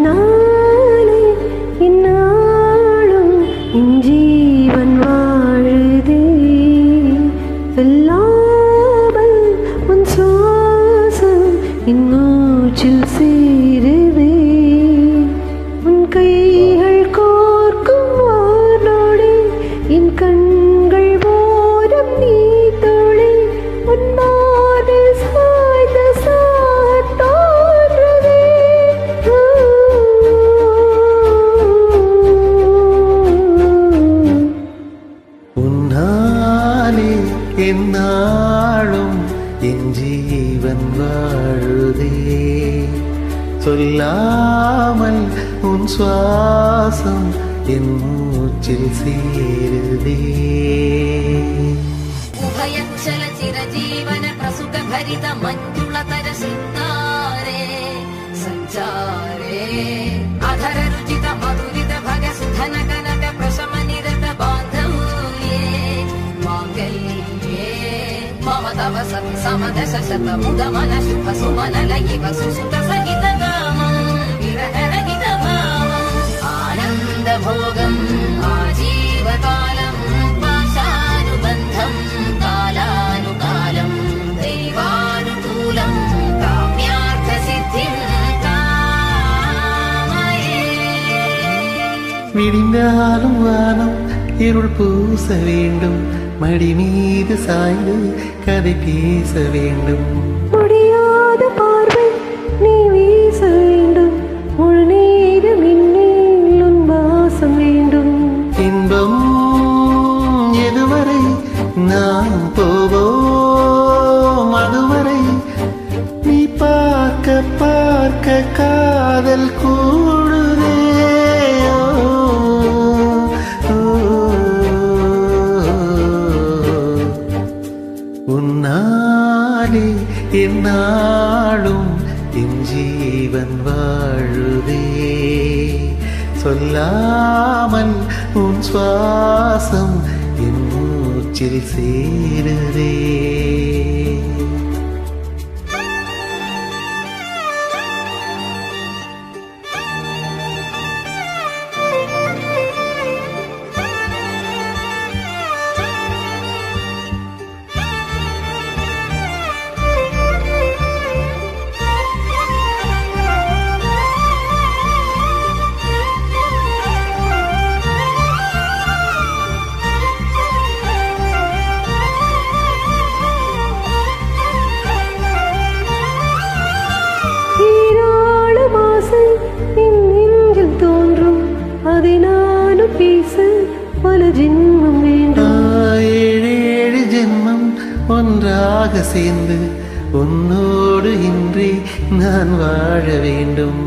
நாளை இந்நாளும் என் ஜீவன் வாழுதே வெல்லாமல் உன் சுவாசம் என் மூச்சில் சேருதே உன் கைகள் கோர்க்கும் வானோடு என் கண்கள் ஓரம் நீ தோழி உன் மார்பில் சாய்ந்த சாத்தோன்றதே உன்னாலே என்னாலும் என் ஜீவன் வாழுதே சொல்லாமல் உன் சுவாசம் என் மூச்சில் சேருதே उभयचल चिरजीवन प्रसुख भरित मञ्जुलतर शृङ्गारे सञ्चारे अधर रुचित मधुरित भग सुधन कनक प्रशम निरत बान्धव्ये माङ्गल्ये मम तव सति समदश शत मुद मन शुभ सुमन लयिव सुसुत सहित गामम् विरहरहित भावम् आनन्द भोगम् आजीवकालम् पाशानुबन्धम् कालानुकालम् दैवानुकूलम् काम्यार्थसिद्धिम् कामये விடிந்தாலும் வானம் இருள் பூச வேண்டும் மடி மீது சாய்ந்து கதை பேச வேண்டும் முடியாத பார்வை நீ வீச வேண்டும் முழு நேரம் என்னில் உன் வாசம் வேண்டும் இன்பம் எதுவரை நாம் போவோம் அதுவரை நீ பார்க்க பார்க்க காதல் கூடுதே உன்னாலே என்னாலும் என் ஜீவன் வாழுதே சொல்லாமல் உன் சுவாசம் என் மூச்சில் சேருதே அதை நானும் பேச பல ஜென்மம் வேண்டும் ஏழு ஜென்மம் ஒன்றாக சேர்ந்து உன்னோடு இன்றி நான் வாழ வேண்டும்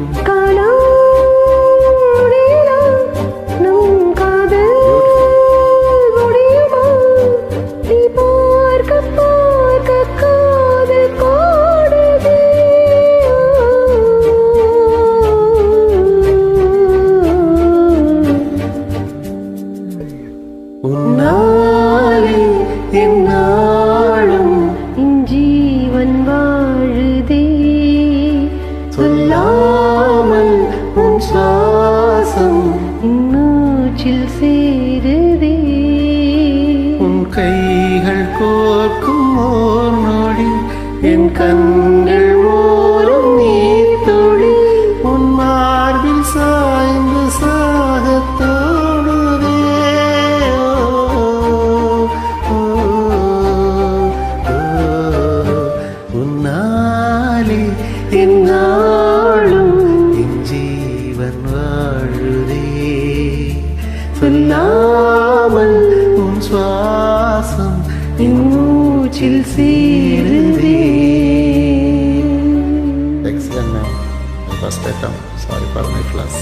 உன்னாலே என்னாலும் என் ஜீவன் வாழுதே சொல்லாமல் உன் சுவாசம் என் மூச்சில் சேருதே உன் கைகள் கோர்க்கும் ஓர் நொடி என் கண்கள் ஓரும் நீர் துளி உன் மார்பில் சாய்ந்து சாகத்தோடுதே உன்னாலே என்னாலும் என் ஜீவன் வாழுதே சொல்லாமல் உன் சுவாசம் என் மூச்சில் சேருதே. Excellent, man. First attempt. Sorry for my flaws.